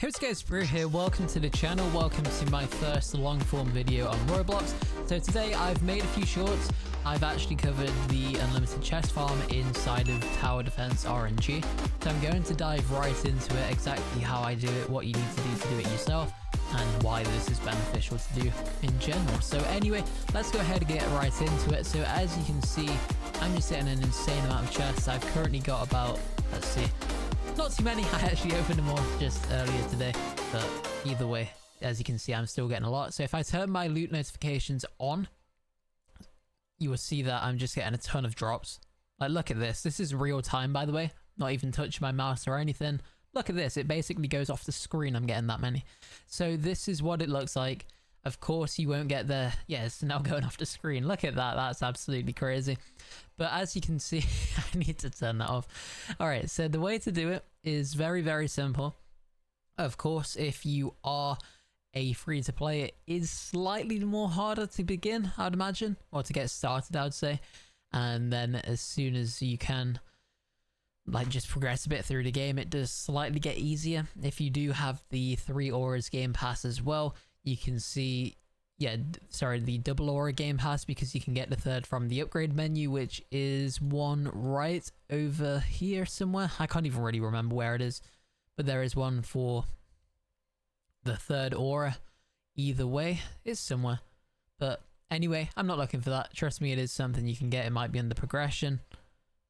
Hey what's guys, Brew here, welcome to the channel, welcome to my first long form video on Roblox. So today I've made a few shorts. I've actually covered the unlimited chest farm inside of tower defense RNG. So I'm going to dive right into it, exactly how I do it, what you need to do it yourself, and why this is beneficial to do in general. So anyway, let's go ahead and get right into it. So as you can see, I'm just getting an insane amount of chests. I've currently got about, let's see, not too many. I actually opened them all just earlier today, but either way, as you can see, I'm still getting a lot. So if I turn my loot notifications on, you will see that I'm just getting a ton of drops. Like, look at this. This is real time, by the way. Not even touching my mouse or anything. Look at this. It basically goes off the screen. I'm getting that many. So this is what it looks like. Of course, you won't get the... Yeah, it's now going off the screen. Look at that. That's absolutely crazy. But as you can see, I need to turn that off. All right, so the way to do it is very, very simple. Of course, if you are a free-to-play, it is slightly more harder to begin, I'd imagine, or to get started, I would say. And then as soon as you can, like, just progress a bit through the game, it does slightly get easier. If you do have the 3 auras game pass as well, you can see... Yeah, sorry, the double aura game pass, because you can get the third from the upgrade menu, which is one right over here somewhere. I can't even really remember where it is, but there is one for the third aura. Either way, it's somewhere. But anyway, I'm not looking for that. Trust me, it is something you can get. It might be under progression.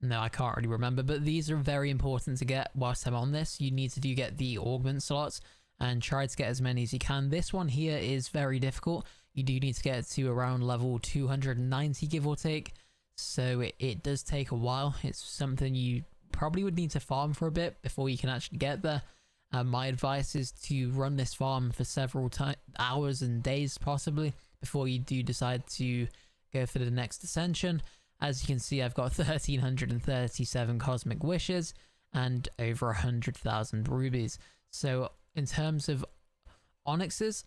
No, I can't really remember, but these are very important to get whilst I'm on this. You need to get the augment slots and try to get as many as you can. This one here is very difficult. You do need to get to around level 290, give or take. So it does take a while. It's something you probably would need to farm for a bit before you can actually get there. My advice is to run this farm for several hours and days possibly before you do decide to go for the next ascension. As you can see, I've got 1,337 cosmic wishes and over 100,000 rubies. So in terms of onyxes,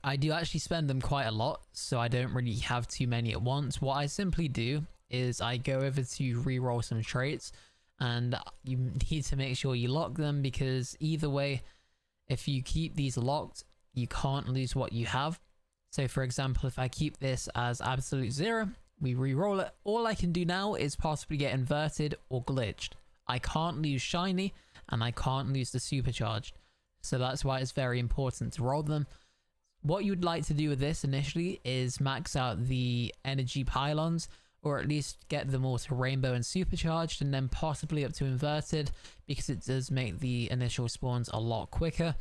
I do actually spend them quite a lot, so I don't really have too many at once. What I simply do is I go over to reroll some traits, and you need to make sure you lock them, because either way, if you keep these locked, you can't lose what you have. So for example, if I keep this as absolute 0, we reroll it, all I can do now is possibly get inverted or glitched. I can't lose shiny, and I can't lose the supercharged. So that's why it's very important to roll them. What you'd like to do with this initially is max out the energy pylons, or at least get them all to rainbow and supercharged, and then possibly up to inverted, because it does make the initial spawns a lot quicker.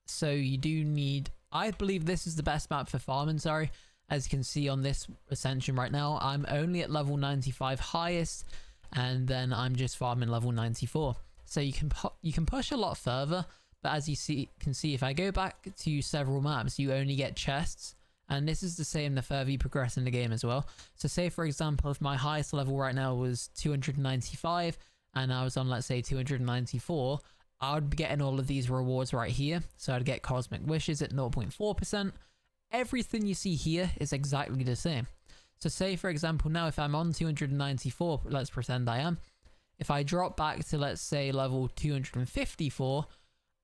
So you do need... I believe this is the best map for farming, sorry. As you can see on this ascension right now, I'm only at level 95 highest, and then I'm just farming level 94. So you can push a lot further. But as you can see, if I go back to several maps, you only get chests. And this is the same the further you progress in the game as well. So say, for example, if my highest level right now was 295 and I was on, let's say, 294, I would be getting all of these rewards right here. So I'd get cosmic wishes at 0.4%. Everything you see here is exactly the same. So say, for example, now if I'm on 294, let's pretend I am. If I drop back to, let's say, level 254,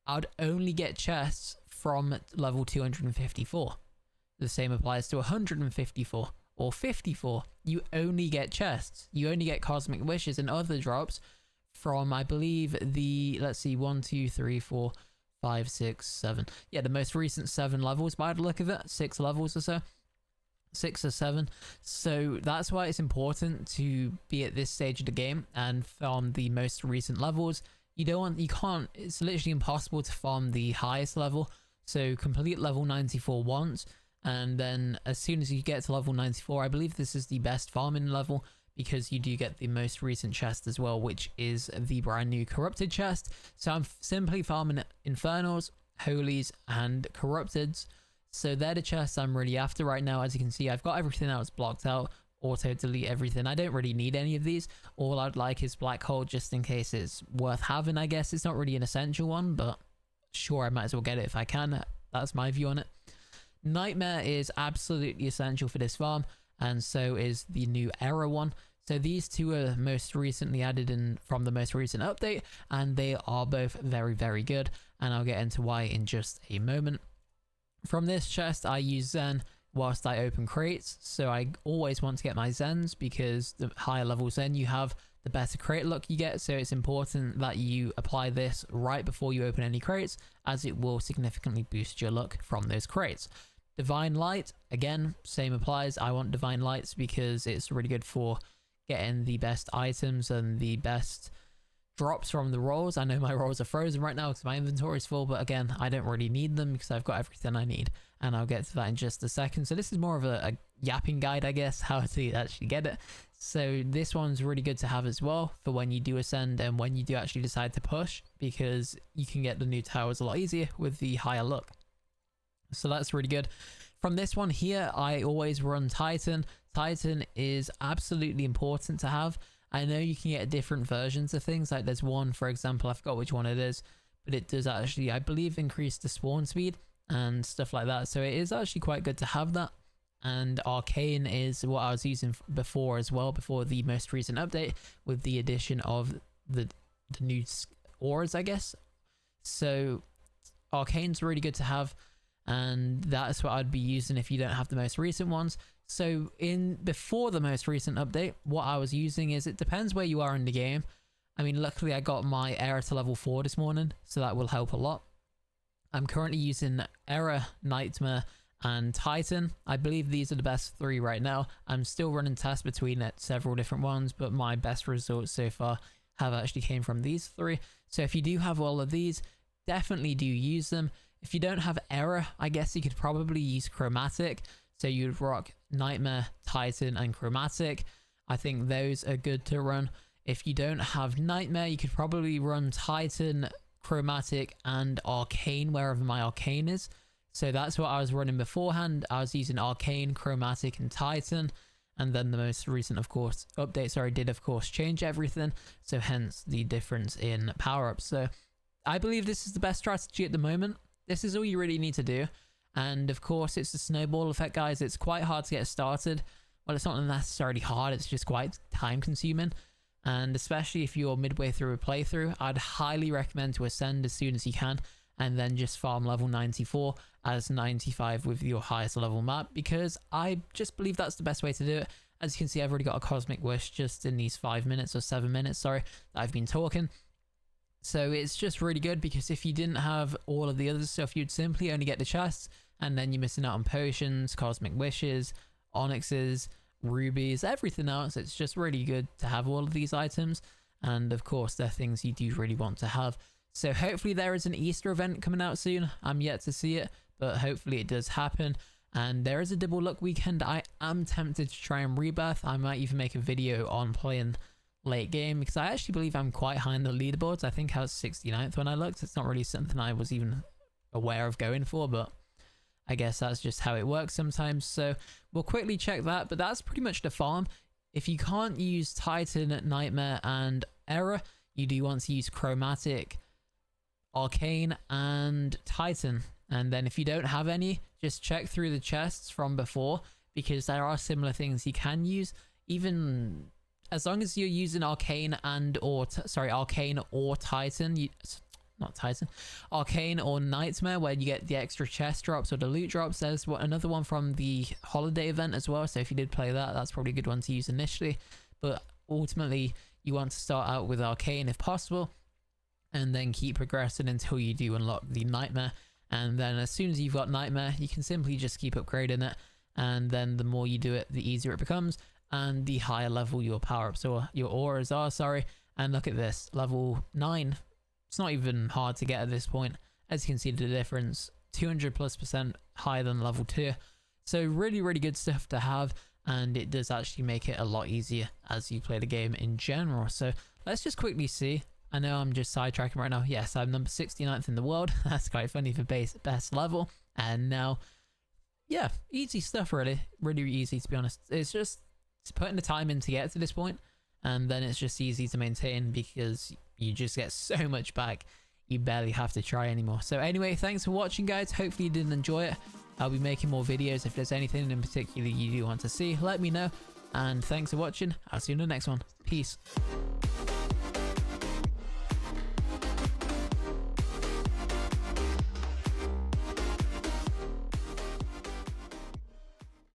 I'd only get chests from level 254. The same applies to 154 or 54. You only get chests. You only get cosmic wishes and other drops from, I believe, the, let's see, 1, 2, 3, 4, 5, 6, 7. Yeah, the most recent 7 levels by the look of it. 6 levels or so. 6 or 7. So that's why it's important to be at this stage of the game and farm the most recent levels. You can't, it's literally impossible to farm the highest level. So complete level 94 once, and then as soon as you get to level 94, I believe this is the best farming level, because you do get the most recent chest as well, which is the brand new corrupted chest. So I'm simply farming infernals, holies, and corrupteds. So they're the chests I'm really after right now. As you can see, I've got everything else blocked out. Auto delete everything. I don't really need any of these. All I'd like is black hole, just in case it's worth having, I guess. It's not really an essential one, but sure, I might as well get it if I can. That's my view on it. Nightmare is absolutely essential for this farm, and so is the new error one. So these two are most recently added in from the most recent update, and they are both very, very good, and I'll get into why in just a moment. From this chest, I use Zen whilst I open crates, so I always want to get my Zens because the higher level Zen you have, the better crate luck you get, so it's important that you apply this right before you open any crates, as it will significantly boost your luck from those crates. Divine Light, again, same applies. I want Divine Lights because it's really good for getting the best items and the best drops from the rolls. I know my rolls are frozen right now because my inventory is full, but again, I don't really need them because I've got everything I need, and I'll get to that in just a second. So this is more of a yapping guide, I guess, how to actually get it. So this one's really good to have as well for when you do ascend and when you do actually decide to push, because you can get the new towers a lot easier with the higher luck. So that's really good. From this one here, I always run Titan. Titan is absolutely important to have. I know you can get different versions of things, like there's one, for example, I forgot which one it is, but it does actually, I believe, increase the spawn speed and stuff like that. So it is actually quite good to have that. And Arcane is what I was using before as well, before the most recent update with the addition of the new auras, I guess. So Arcane's really good to have, and that's what I'd be using if you don't have the most recent ones. So before the most recent update, what I was using is, it depends where you are in the game. I mean, luckily I got my Era to level 4 this morning, so that will help a lot. I'm currently using Era, Nightmare, and Titan. I believe these are the best 3 right now. I'm still running tests between several different ones, but my best results so far have actually came from these 3. So if you do have all of these, definitely do use them. If you don't have Era, I guess you could probably use Chromatic. So you'd rock Nightmare, Titan, and Chromatic. I think those are good to run. If you don't have Nightmare, you could probably run Titan, Chromatic, and Arcane wherever my Arcane is. So that's what I was running beforehand. I was using Arcane, Chromatic, and Titan. And then the most recent, of course, update, did of course change everything. So hence the difference in power-ups. So I believe this is the best strategy at the moment. This is all you really need to do. And of course, it's the snowball effect, guys. It's quite hard to get started. Well, it's not necessarily hard. It's just quite time consuming. And especially if you're midway through a playthrough, I'd highly recommend to ascend as soon as you can, and then just farm level 94 as 95 with your highest level map, because I just believe that's the best way to do it. As you can see, I've already got a Cosmic Wish just in these 5 minutes or 7 minutes, sorry, that I've been talking. So it's just really good, because if you didn't have all of the other stuff, you'd simply only get the chests, and then you're missing out on potions, Cosmic Wishes, Onyxes, rubies, everything else. It's just really good to have all of these items, and of course they're things you do really want to have. So hopefully there is an Easter event coming out soon. I'm yet to see it, but hopefully it does happen. And there is a double luck weekend. I am tempted to try and rebirth. I might even make a video on playing late game, because I actually believe I'm quite high in the leaderboards. I think I was 69th when I looked. It's not really something I was even aware of going for, but I guess that's just how it works sometimes. So we'll quickly check that, but that's pretty much the farm. If you can't use Titan, Nightmare, and Era, you do want to use Chromatic, Arcane, and Titan. And then if you don't have any, just check through the chests from before, because there are similar things you can use, even as long as you're using Arcane Arcane or Titan. Not Titan, Arcane or Nightmare, where you get the extra chest drops or the loot drops. There's another one from the holiday event as well, so if you did play that, that's probably a good one to use initially. But ultimately, you want to start out with Arcane if possible, and then keep progressing until you do unlock the Nightmare. And then as soon as you've got Nightmare, you can simply just keep upgrading it, and then the more you do it, the easier it becomes, and the higher level your power-ups or your auras are, And look at this, level 9. It's not even hard to get at this point. As you can see the difference, 200+% higher than level 2. So really, really good stuff to have, and it does actually make it a lot easier as you play the game in general. So let's just quickly see. I know I'm just sidetracking right now. Yes, I'm number 69th in the world. That's quite funny for best level. And now, yeah, easy stuff really. Really easy, to be honest. It's putting the time in to get to this point, and then it's just easy to maintain because you just get so much back, you barely have to try anymore. So anyway, thanks for watching, guys. Hopefully you did enjoy it. I'll be making more videos. If there's anything in particular you do want to see, let me know. And thanks for watching. I'll see you in the next one. Peace.